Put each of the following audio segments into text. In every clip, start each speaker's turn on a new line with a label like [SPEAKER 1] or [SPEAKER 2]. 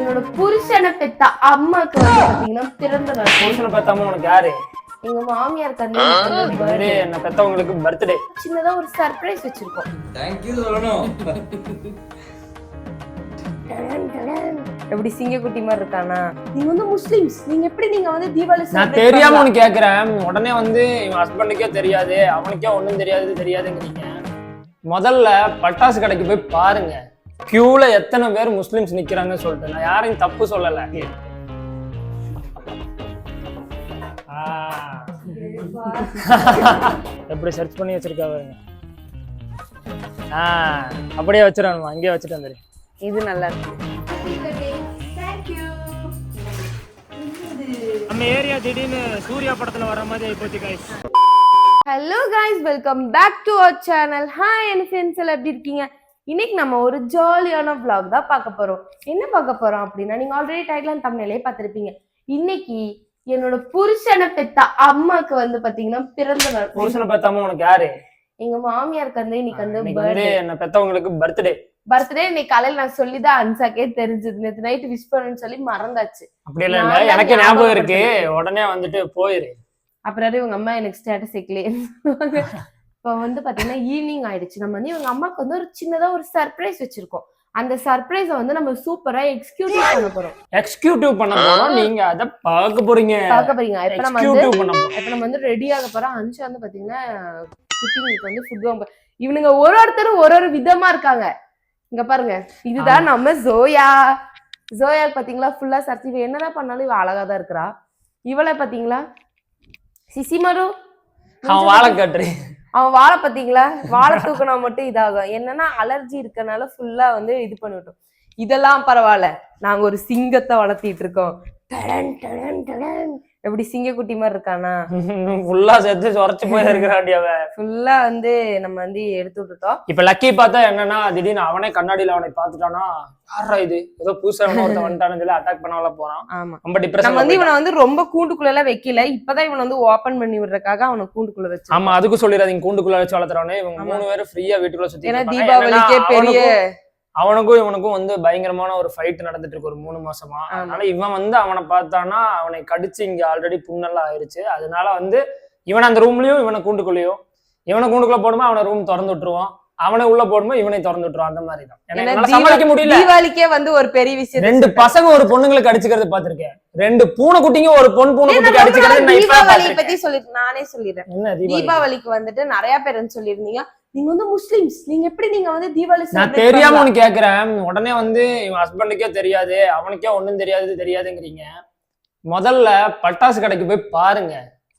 [SPEAKER 1] என்னோட புருஷனை பெத்த அம்மாக்கு வந்து பாத்தீங்கன்னா பிறந்த நாள்.
[SPEAKER 2] புருஷனை பெத்த அம்மா உனக்கு யாரு?
[SPEAKER 1] எங்க மாமியார் கண்ணு
[SPEAKER 2] என்ன பெத்தவங்களுக்கு பர்த்டே
[SPEAKER 1] சின்னதா ஒரு சர்ப்ரைஸ் வச்சிருக்கோம்.
[SPEAKER 3] தேங்க் யூ சொல்லணும்.
[SPEAKER 1] எப்படி சிங்கக்குட்டி மாதிரி இருக்கானா? நீங்க வந்து முஸ்லிம்ஸ், நீங்க எப்படி நீங்க வந்து தீபாவளி
[SPEAKER 2] நான் தெரியாம உனக்கு கேக்குறேன். உடனே வந்து இவன் ஹஸ்பண்டுக்கே தெரியாது, அவனுக்கே ஒண்ணும் தெரியாதுங்கிறீங்க. முதல்ல பட்டாசு கடைக்கு போய் பாருங்க, கியூல எத்தனை பேர் முஸ்லிம்ஸ் நிக்கிறாங்க சொல்லிட்டு. நான் யாரையும் தப்பு சொல்லல. எப்படி சர்ச் பண்ணி வச்சிருக்கா பாருங்க. அப்படியே வச்சிடணும், அங்கேயே வச்சுட்டு வந்துரு.
[SPEAKER 1] இது நல்லா இருக்கு.
[SPEAKER 2] நம்ம ஏரியா திடீர்னு சூர்யா படத்துல வர மாதிரி ஆயிப்போச்சு guys.
[SPEAKER 1] Hello guys, welcome back to our channel. Hi என் ஃப்ரெண்ட்ஸ் எல்லாம் எப்படி இருக்கீங்க? இன்னைக்கு நம்ம ஒரு ஜாலியான vlog தான் பார்க்க போறோம். என்ன பார்க்க போறோம் அப்படின்னா, நீங்க ஆல்ரெடி டைட்டில் தம்ப்நெயிலே பார்த்திருப்பீங்க. இன்னைக்கு என்னோட புருஷனை பெத்த அம்மாக்கு வந்து பாத்தீங்கன்னா பிறந்த நாள்.
[SPEAKER 2] புருஷனை பெத்த அம்மா உனக்கு யாரு?
[SPEAKER 1] எங்க மாமியாருக்கு வந்து இன்னைக்கு வந்து
[SPEAKER 2] பர்த்டே. என்ன பெத்தவங்களுக்கு பர்த்டே
[SPEAKER 1] இன்னைக்கு காலையில நான் சொல்லிதான் அன்சாக்கே தெரிஞ்சது. நேற்று நைட்டு விஷ் பண்ணணும்னு சொல்லி மறந்தாச்சு.
[SPEAKER 2] அப்படி இல்ல, எனக்கு ஞாபகம் இருக்கு. உடனே வந்துட்டு போயிரு.
[SPEAKER 1] அப்புறம் இவங்க அம்மா எனக்கு ஸ்டேட்டஸ் வைக்கலையே. இப்போ வந்து பாத்தீங்கன்னா ஈவினிங் ஆயிடுச்சு. நம்ம வந்து இவங்க அம்மாக்கு வந்து ஒரு சின்னதா ஒரு சர்ப்ரைஸ் வச்சிருக்கோம். அந்த சர்ப்ரைஸ வந்து நம்ம சூப்பரா எக்ஸிக்யூட்டிவ் பண்ண போறோம். நீங்க அத பார்க்க போறீங்க. இப்ப நம்ம வந்து ரெடி ஆக போறோம். அன்ஷா வந்து பாத்தீங்கன்னா குட்டிங்களுக்கு வந்து ஃபுட் வாங்க. இவனுங்க ஒருத்தரும் ஒரு விதமா இருக்காங்க. இங்க பாருங்க, இதுதான் நம்ம ஜோயா. பாத்தீங்களா ஃபுல்லா சர்ச். இவ என்னதான் பண்ணாலும் இவ அழகாதான் இருக்கிறா. இவளை பாத்தீங்களா சிசிமரு,
[SPEAKER 2] அவன்
[SPEAKER 1] வாழை பாத்தீங்களா, வாழை தூக்கினா மட்டும் இதாகும். என்னன்னா அலர்ஜி இருக்கனால ஃபுல்லா வந்து இது பண்ணிவிட்டோம். இதெல்லாம் பரவாயில்ல, நாங்க ஒரு சிங்கத்தை வளர்த்திட்டு இருக்கோம். எப்படி சிங்கக்குட்டி மாதிரி இருக்கானா?
[SPEAKER 2] ஃபுல்லா சேர்த்து சொரச்சு போய் இருக்கிறாண்டியாவ.
[SPEAKER 1] ஃபுல்லா வந்து நம்ம வந்து எடுத்து விட்டுட்டோம்.
[SPEAKER 2] இப்ப லக்கி பார்த்தா என்னன்னா, திடீர்னு அவனே கண்ணாடியில அவனை பாத்துட்டானா, யாரா இது ஏதோ புதுசா வந்துட்டானு சொல்லி அட்டாக் பண்ணால போறான்.
[SPEAKER 1] ஆமா,
[SPEAKER 2] ரொம்ப டிப்ரெஷன்.
[SPEAKER 1] நம்ம வந்து இவனை வந்து ரொம்ப கூண்டுக்குள்ள எல்லாம் வைக்கல. இப்பதான் இவனை வந்து ஓபன் பண்ணி விடுறதுக்காக அவனை கூண்டுக்குள்ள வச்சு.
[SPEAKER 2] ஆமா, அதுக்கு சொல்லிடாதீங்க, கூண்டுக்குள்ள வச்சு வளர்த்துறவனே. இவங்க 3 பேரும் ஃப்ரீயா வீட்டுக்குள்ள சுத்தி.
[SPEAKER 1] ஏன்னா தீபாவளிக்கே பெரிய
[SPEAKER 2] அவனுக்கும் இவனுக்கும் வந்து பயங்கரமான ஒரு ஃபைட் நடந்துட்டு இருக்கு ஒரு 3 மாசமா. அதனால இவன் வந்து அவனை பார்த்தானா அவனை கடிச்சு இங்க ஆல்ரெடி புண்ணெல்லாம் ஆயிருச்சு. அதனால வந்து இவனை அந்த ரூம்லயும் இவனை கூண்டுக்குள்ளேயும், இவனை கூண்டுக்குள்ள போடுமா அவனை ரூம் திறந்து விட்டுருவான், அவனை உள்ள போடுமா இவனை திறந்து விட்டுருவான். அந்த மாதிரி தான். எனக்கு சமாளிக்க முடியல.
[SPEAKER 1] தீபாவளிக்கே வந்து ஒரு பெரிய விஷயம்.
[SPEAKER 2] 2 பசங்க ஒரு பொண்ணுங்களுக்கு அடிச்சுக்கிறது பாத்திருக்கேன். 2 பூனைக்குட்டிங்க ஒரு பூனைக்குட்டிக்கு அடிச்சுக்கிறது.
[SPEAKER 1] தீபாவளி பத்தி நானே சொல்லிடுறேன். தீபாவளிக்கு வந்துட்டு நிறைய பேர் சொல்லிருந்தீங்க, நீங்க வந்து முஸ்லிம்ஸ், நீங்க எப்படி நீங்க வந்து தீபாவளி
[SPEAKER 2] நான் தெரியாம உனக்கு கேக்குறேன். உடனே வந்து இவன் ஹஸ்பண்டுக்கே தெரியாது, அவனுக்கே ஒண்ணும் தெரியாதுங்கிறீங்க. முதல்ல பட்டாசு கடைக்கு போய் பாருங்க,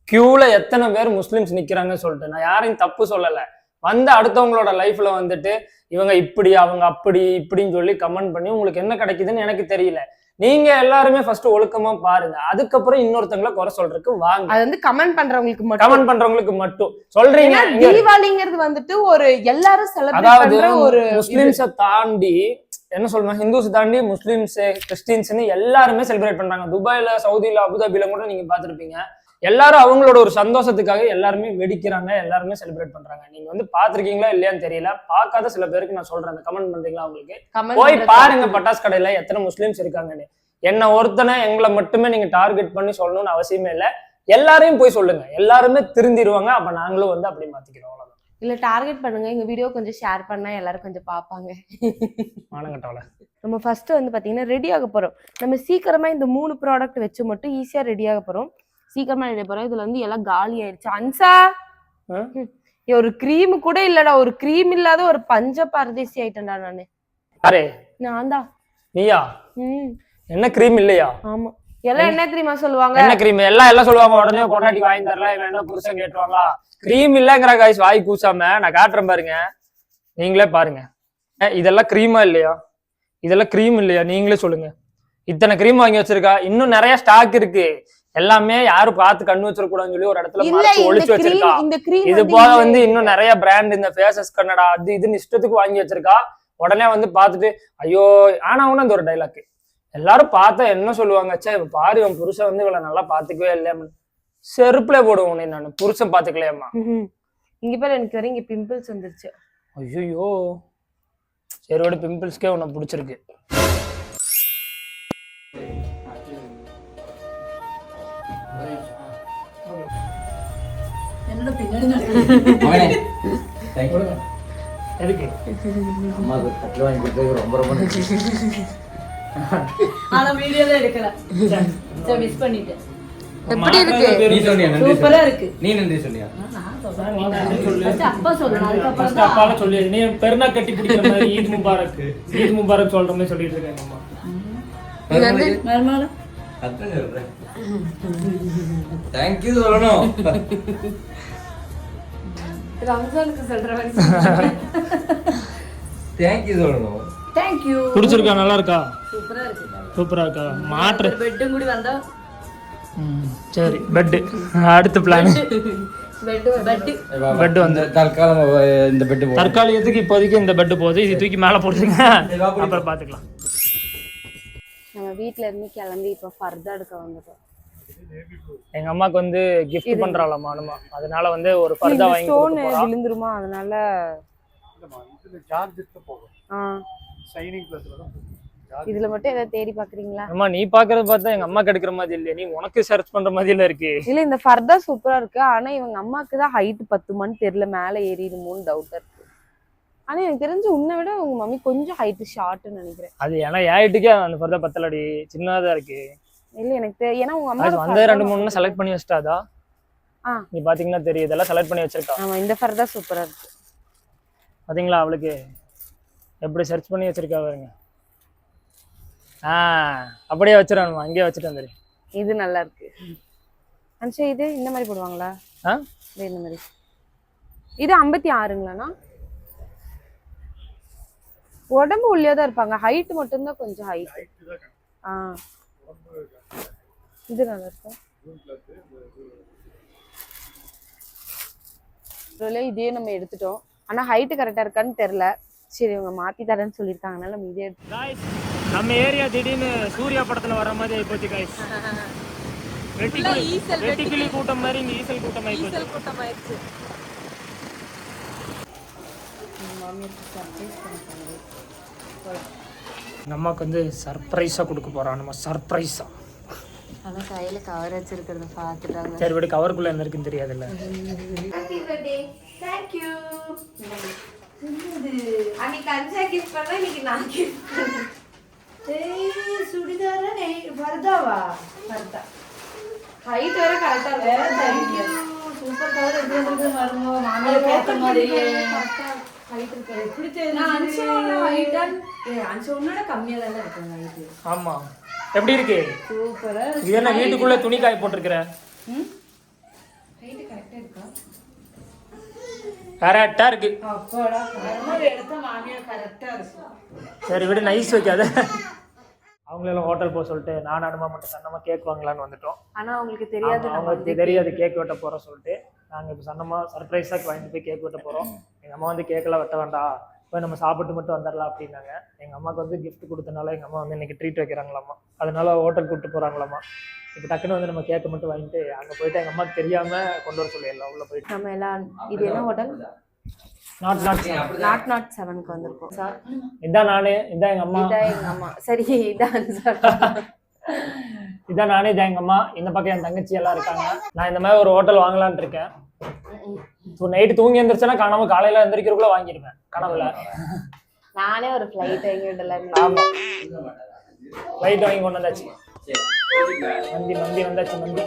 [SPEAKER 2] கியூல எத்தனை பேர் முஸ்லிம்ஸ் நிக்கிறாங்க சொல்லிட்டு. நான் யாரையும் தப்பு சொல்லல. வந்து அடுத்தவங்களோட லைஃப்ல வந்துட்டு இவங்க இப்படி அவங்க அப்படி இப்படின்னு சொல்லி கமெண்ட் பண்ணி உங்களுக்கு என்ன கிடைக்குதுன்னு எனக்கு தெரியல. நீங்க எல்லாருமே ஃபர்ஸ்ட் ஒழுக்கமா பாருங்க, அதுக்கப்புறம் இன்னொருத்தங்களை குறை சொல்றதுக்கு வாங்க. அது வந்து கமெண்ட் பண்றவங்களுக்கு மட்டும் சொல்றீங்க. தீபாவளிங்கிறது வந்துட்டு ஒரு எல்லாரும் செலிப்ரேட் பண்ற ஒரு முஸ்லிம்ஸை தாண்டி என்ன சொல்றேன், ஹிந்துஸ் தாண்டி முஸ்லிம்ஸ் கிறிஸ்டின்ஸ்னு எல்லாருமே செலிப்ரேட் பண்றாங்க. துபாயில, சவுதியில, அபுதாபில கூட நீங்க பாத்துருப்பீங்க. எல்லாரும் அவங்களோட ஒரு சந்தோஷத்துக்காக எல்லாருமே வெடிக்கிறாங்க, எல்லாருமே செலிப்ரேட் பண்றாங்க. நீங்க வந்து பாத்திருக்கீங்களா இல்லையான்னு தெரியல. பார்க்காத சில பேருக்கு நான் சொல்றேன், கமெண்ட் பண்றீங்களா உங்களுக்கு போய் பாருங்க பட்டாசு கடையில எத்தனை முஸ்லிம்ஸ் இருக்காங்கன்னு. என்ன ஒருத்தனை எங்களை மட்டுமே நீங்க டார்கெட் பண்ணி சொல்லணும்னு அவசியமே இல்லை. எல்லாரையும் போய் சொல்லுங்க, எல்லாருமே திருந்திருவாங்க. அப்ப நாங்களும் வந்து அப்படி மாத்திக்கிறோம். அவ்வளவுதான். இல்ல டார்கெட் பண்ணுங்க, எங்க வீடியோ கொஞ்சம் ஷேர் பண்ணா எல்லாரும் கொஞ்சம் பாப்பாங்க. மானங்கட்டவள.
[SPEAKER 1] நம்ம ஃபர்ஸ்ட் வந்து பாத்தீங்கன்னா ரெடி ஆக போறோம். நம்ம சீக்கிரமா இந்த 3 ப்ராடக்ட் வச்சு மட்டும் ஈஸியா ரெடி ஆக போறோம். சீக்கிரமா ரெடி போறோம். இதுல வந்து எல்லாம் காலி ஆயிடுச்சு. அன்சா ஒரு கிரீம் கூட இல்லடா, ஒரு கிரீம் இல்லாத ஒரு பஞ்ச பரதேசி ஆயிட்டேன்டா நானு.
[SPEAKER 2] அரே
[SPEAKER 1] நான் தான்.
[SPEAKER 2] நீயா? என்ன கிரீம் இல்லையா?
[SPEAKER 1] ஆமா, எல்லாம் என்ன கிரீமா சொல்லுவாங்க.
[SPEAKER 2] என்ன கிரீம் எல்லாம் சொல்லுவாங்க. உடனே பொண்டாட்டி வாங்கி தரலாம், இவன் என்ன புருஷன் கேட்டுவாங்களா? கிரீம் இல்லங்கிற காய்ஸ் வாய் கூசாம நான் காட்டுறேன் பாருங்க, நீங்களே பாருங்க. இதெல்லாம் கிரீமா இல்லையா? இதெல்லாம் கிரீம் இல்லையா? நீங்களே சொல்லுங்க. இத்தனை கிரீம் வாங்கி வச்சிருக்கா, இன்னும் நிறைய ஸ்டாக் இருக்கு. எல்லாமே யாரும் பார்த்து கண்ணு வச்சிருக்கூடாதுன்னு சொல்லி ஒரு இடத்துல மறைச்சு ஒளிச்சு வச்சிருக்கா. இது போக வந்து இன்னும் நிறைய பிராண்ட், இந்த ஃபேசஸ் கன்னடா அது இதுன்னு இஷ்டத்துக்கு வாங்கி வச்சிருக்கா. உடனே வந்து பார்த்துட்டு ஐயோ. ஆனா ஒண்ணு அந்த ஒரு டைலாக் எல்லாரும் பார்த்தா என்ன சொல்லுவாங்க, சே பாரு உன் புருஷன் வந்து இவ்வளவு நல்லா பாத்துக்கவே இல்லையா, செருப்புல போடுவோம் உன்னை நான், புருஷன் பாத்துக்கலையாமா.
[SPEAKER 1] இங்க பேர் எனக்கு வர இங்க பிம்பிள்ஸ் வந்துருச்சு.
[SPEAKER 2] ஐயோ, சரியோட பிம்பிள்ஸ்க்கே உன்னை பிடிச்சிருக்கு.
[SPEAKER 3] மகனே, thank you.
[SPEAKER 2] எதுக்கு
[SPEAKER 3] அம்மாவுக்கு கட்டில் வாங்கி கொடுத்ததுக்கு ரொம்ப ரொம்ப நன்றி.
[SPEAKER 4] ஆனா வீடியோல எடுக்கல. சோ மிஸ் பண்ணிட்டேன்.
[SPEAKER 1] எப்படி இருக்கு?
[SPEAKER 3] நீ சொன்னியா நன்றி
[SPEAKER 4] சூப்பரா இருக்கு.
[SPEAKER 3] நீ நன்றி சொன்னியா?
[SPEAKER 4] நான் சொல்றேன். ஃபர்ஸ்ட் அப்பா சொல்லணும். அதுக்கப்புறம்
[SPEAKER 2] ஃபர்ஸ்ட் அப்பால சொல்லி நீ பெருனா கட்டி பிடிக்கிற மாதிரி ஈத் முபாரக் சொல்ற மாதிரி சொல்லிட்டு இருக்காங்க அம்மா.
[SPEAKER 1] இது வந்து
[SPEAKER 4] மர்மல
[SPEAKER 3] அதான் சொல்றேன். Thank you சொல்லணும்.
[SPEAKER 1] ரம்ஜானுக்கு சொல்ற மாதிரி
[SPEAKER 3] Thank you சொல்லணும்.
[SPEAKER 4] Thank you.
[SPEAKER 2] பிடிச்சிருக்கா? நல்லா இருக்கா?
[SPEAKER 4] சூப்பரா இருக்கு.
[SPEAKER 2] சூப்பரா இருக்கா? மாற்று.
[SPEAKER 4] பெட்டும் கூட வந்தா
[SPEAKER 2] சரி பெட் அடுத்த பிளான். பெட் வந்து
[SPEAKER 3] தற்காலம் இந்த பெட் போடு.
[SPEAKER 2] தற்காலிகத்துக்கு இப்போதைக்கு இந்த பெட் போகுது. இது தூக்கி மேலே போட்டுருங்க, அப்புறம் பார்த்துக்கலாம்.
[SPEAKER 1] நம்ம வீட்ல இருந்து கிளம்பி இப்ப ஃபர்தா எடுக்க வந்துட்டோம்.
[SPEAKER 2] எங்க அம்மாக்கு வந்து கிஃப்ட் பண்றாளாமா அனுமா, அதனால வந்து ஒரு ஃபர்தா வாங்கி
[SPEAKER 1] ஸ்டோன்
[SPEAKER 2] கொடுக்க போறா.
[SPEAKER 1] விழுந்துருமா, அதனால இதுல மட்டும் ஏதாவது தேடி பாக்குறீங்களா?
[SPEAKER 2] அம்மா நீ பாக்குறது பார்த்தா எங்க அம்மா கிடைக்கிற மாதிரி இல்லையா, நீ உனக்கு சர்ச் பண்ற மாதிரி இல்ல இருக்கு.
[SPEAKER 1] இல்ல இந்த ஃபர்தா சூப்பரா இருக்கு, ஆனா இவங்க அம்மாக்கு தான் ஹைட் 10 மணி தெரியல, மேல ஏறிடுமோன்னு டவுட்டா இருக்கு. ஆனா எனக்கு தெரிஞ்சு உன்னை விட உங்க மம்மி கொஞ்சம் ஹைட் ஷார்ட்னு நினைக்கிறேன்.
[SPEAKER 2] அது ஏன்னா ஏட்டுக்கே அந்த ஃபர்தா பத்தலடி, சின்னதா இருக்கு.
[SPEAKER 1] இல்ல எனக்கு ஏன்னா உங்க
[SPEAKER 2] அது
[SPEAKER 1] அம்மா
[SPEAKER 2] வந்து 2-3 செலக்ட் பண்ணி வச்சிட்டாதா? நீ பாத்தீங்கன்னா தெரியும், இதெல்லாம் செலக்ட் பண்ணி வச்சிருக்கா.
[SPEAKER 1] ஆமா இந்த ஃபர்தா சூப்பரா இருக்கு
[SPEAKER 2] பாத்தீங்களா, அவளுக்கு எப்படி சர்ச் பண்ணி வச்சிருக்கா பாருங்க. அப்படியே வச்சிடணுமா, அங்கேயே வச்சுட்டு வந்துரு.
[SPEAKER 1] இது நல்லா இருக்கு. அன்ஷா இது இந்த மாதிரி போடுவாங்களா? இது இந்த மாதிரி. இது 56ங்களாண்ணா? உடம்பு உள்ளே தான் இருப்பாங்க, ஹைட் மட்டும்தான் கொஞ்சம் ஹைட். இது நல்லா இருக்கும். இதே நம்ம எடுத்துட்டோம், ஆனா ஹைட் கரெக்டா இருக்கான்னு தெரியல. சரி இவங்க மாத்தி தரேன்னு சொல்லியிருக்காங்கனால நம்ம இதே எடுத்து.
[SPEAKER 2] நம்ம ஏரியா திடீர்னு சூர்யா படத்துல வர மாதிரி ஆயிப்போச்சு கைஸ். வெட்டிக்கிளி கூட்டம் மாதிரி இங்க ஈசல் கூட்டம் ஆயிப்போச்சு. எங்க அம்மாக்கு வந்து சர்ப்ரைஸா கொடுக்க போறோம் நம்ம, சர்ப்ரைஸா.
[SPEAKER 1] ஆனா கையில கவர் வச்சிருக்கிறத பாத்துட்டாங்க.
[SPEAKER 2] சரி விடு, கவருக்குள்ள என்ன இருக்குன்னு தெரியாதுல்ல.
[SPEAKER 1] Happy birthday. Thank you. அன்னைக்கு அஞ்சா கிஃப்ட் பண்ணா, இன்னைக்கு நான் கிஃப்ட் பண்ணேன்.
[SPEAKER 4] ஏய் சுடிதாரா நே ஃபர்தாவா?
[SPEAKER 1] ஃபர்தா ஹைட் வேற கரெக்டா இருக்கு.
[SPEAKER 4] Thank you. சூப்பர் கவர் எடுத்து மர்மோ மாமியார் பேத்த மாதிரி.
[SPEAKER 1] ஹைட் இருக்கு.
[SPEAKER 4] எப்படி தெரியுது? நான் அன்ஷோட ஹைட்டா அன்ஷோனோட கம்மியா தான் இருக்கேன் ஹைட்.
[SPEAKER 2] ஆமா எப்படி இருக்கு?
[SPEAKER 4] சூப்பரா
[SPEAKER 2] இது என்ன வீட்டுக்குள்ள துணி காய போட்டுருக்கிற?
[SPEAKER 1] ஹைட் கரெக்டா இருக்கா?
[SPEAKER 2] கரெக்டா இருக்கு.
[SPEAKER 4] அப்பாடா மர்மோ எடுத்த மாமியார் கரெக்டா இருக்கு.
[SPEAKER 2] சரி விடு, நைஸ் வைக்காத. அவங்களெல்லாம் ஹோட்டல் போக சொல்லிட்டு நான் அனுமா மட்டும் சன்னமா கேக் வாங்கலான்னு வந்துட்டோம்.
[SPEAKER 1] ஆனா அவங்களுக்கு தெரியாது,
[SPEAKER 2] அவங்களுக்கு தெரியாது கேக் வெட்ட போறோம் சொல்லிட்டு. நாங்க இப்போ சன்னமா சர்ப்ரைஸாக வாங்கிட்டு போய் கேக் வெட்ட போறோம். எங்க அம்மா வந்து கேக்கெல்லாம் வெட்ட வேண்டாம், போய் நம்ம சாப்பிட்டு மட்டும் வந்துடலாம் அப்படின்னாங்க. எங்க அம்மாவுக்கு வந்து கிஃப்ட் கொடுத்தனால எங்க அம்மா வந்து இன்னைக்கு ட்ரீட் வைக்கிறாங்களாமா, அதனால ஹோட்டல் கூப்பிட்டு போறாங்களாமா. இப்போ டக்குன்னு வந்து நம்ம கேக்கை மட்டும் வாங்கிட்டு அங்கே போயிட்டு எங்க அம்மாவுக்கு தெரியாம கொண்டு வர சொல்லிடலாம் உள்ள போயிட்டு.
[SPEAKER 1] நம்ம எல்லாம் இது என்ன ஹோட்டல்?
[SPEAKER 2] நாட்
[SPEAKER 1] 7க்கு வந்திருக்கோம்.
[SPEAKER 2] இதான் நானு, இதான் எங்க அம்மா.
[SPEAKER 1] இதான் எங்க அம்மா. சரி இதான்
[SPEAKER 2] இதான் நானே, இதான் எங்க அம்மா. இந்த பக்கம் என் தங்கச்சி எல்லாம் இருக்காங்க. நான் இந்த மாதிரி ஒரு ஹோட்டல் வாங்கலான்னு இருக்கேன். நைட்டு தூங்கி எந்திரிச்சேன்னா காணாம காலையில எந்திரிக்கிறதுக்குள்ள வாங்கிடுவேன் கனவுல.
[SPEAKER 1] நானே ஒரு ஃப்ளைட் வாங்கி விடலாம்.
[SPEAKER 2] ஆமா ஃப்ளைட் வாங்கி கொண்டு வந்தாச்சு. மந்தி வந்தாச்சு. மந்தி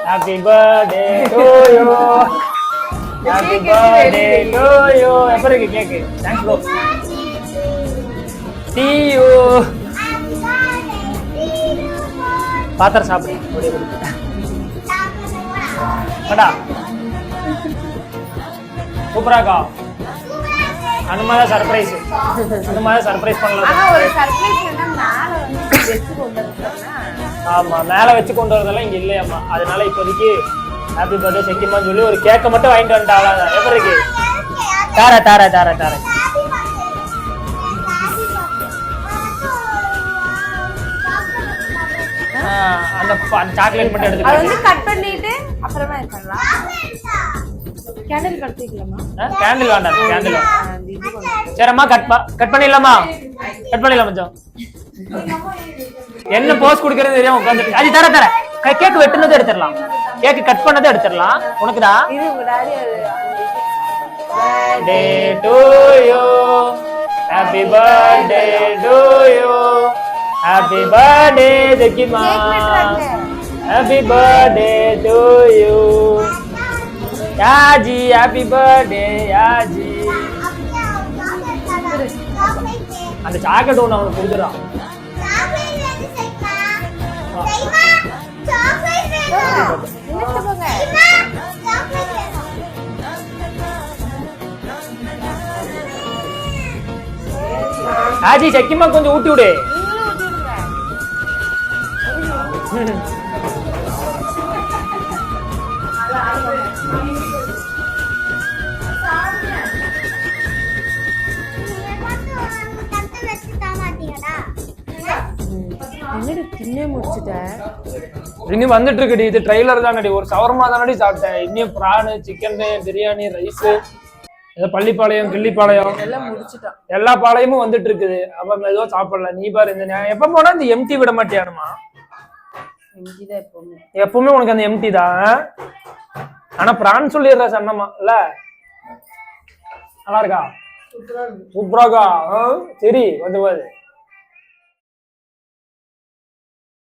[SPEAKER 2] happy birthday to you. Happy birthday to you. எப்படி இருக்கு கேக்கு? Thanks bro. டி யூ. பாத்திரம் சாப்பிடு. அடா சூப்பரா இருக்கா? அந்த மாதிரி சர்ப்ரைஸ், அந்த மாதிரி சர்ப்ரைஸ் பண்ணலாம்.
[SPEAKER 1] ஆனா ஒரு சர்ப்ரைஸ் என்ன, மேல வந்து வெச்சு கொண்டு வந்தாங்க.
[SPEAKER 2] ஆமா மேல வச்சு கொண்டு வரதெல்லாம் இங்க இல்லையாம்மா, அதனால இப்போதைக்கு ஹாப்பி பர்த்டே செக்கிமான்னு சொல்லி ஒரு கேக்கை மட்டும் வாங்கிட்டு வந்துட்டாங்க. எப்படி இருக்கு? தார அந்த சாக்லேட் மட்டும் எடுத்து
[SPEAKER 1] அது வந்து கட் பண்ணிட்டு அப்புறமா பண்ணலாம். கேண்டில் கட்டிக்கலாமா?
[SPEAKER 2] கேண்டில் வேண்டாம், கேண்டில்
[SPEAKER 1] இது
[SPEAKER 2] சரிம்மா கட் பண்ணிடலாமா? கட் பண்ணிடலாம் மச்சான். என்ன போஸ் குடுக்கறது தெரியாம உட்கார்ந்து அது தர கேக் வெட்டுனதை எடுத்துடலாம், கேக் கட் பண்ணதை எடுத்துடலாம். உனக்குதான்
[SPEAKER 1] இது உங்க daddy
[SPEAKER 2] birthday to you, happy birthday to you, happy birthday Zekima, happy birthday to you, Yaji, happy birthday Yaji. அந்த சாக்லேட் ஒன்று அவனுக்கு கொடுத்துறான். ஆஜி சக்கிமா கொஞ்சம் ஊட்டி விடு. இன்னும் வந்துட்டு இருக்குடி, இது ட்ரெய்லர் தானடி, ஒரு சவர்மா தானடி சாப்பிட்டேன். இன்னும் பிரானு, சிக்கன், பிரியாணி, ரைஸ், ஏதோ பள்ளிப்பாளையம், கிள்ளிப்பாளையம் எல்லா பாளையமும் வந்துட்டு இருக்குது. அப்ப ஏதோ சாப்பிடல. நீ பாரு, இந்த எப்ப போனா இந்த எம்டி விட மாட்டியானுமா? எப்பவுமே உனக்கு அந்த எம்டி தான். ஆனா பிரான் சொல்லிடுற சன்னமா இல்ல, நல்லா இருக்கா? சூப்பராக்கா. சரி வந்து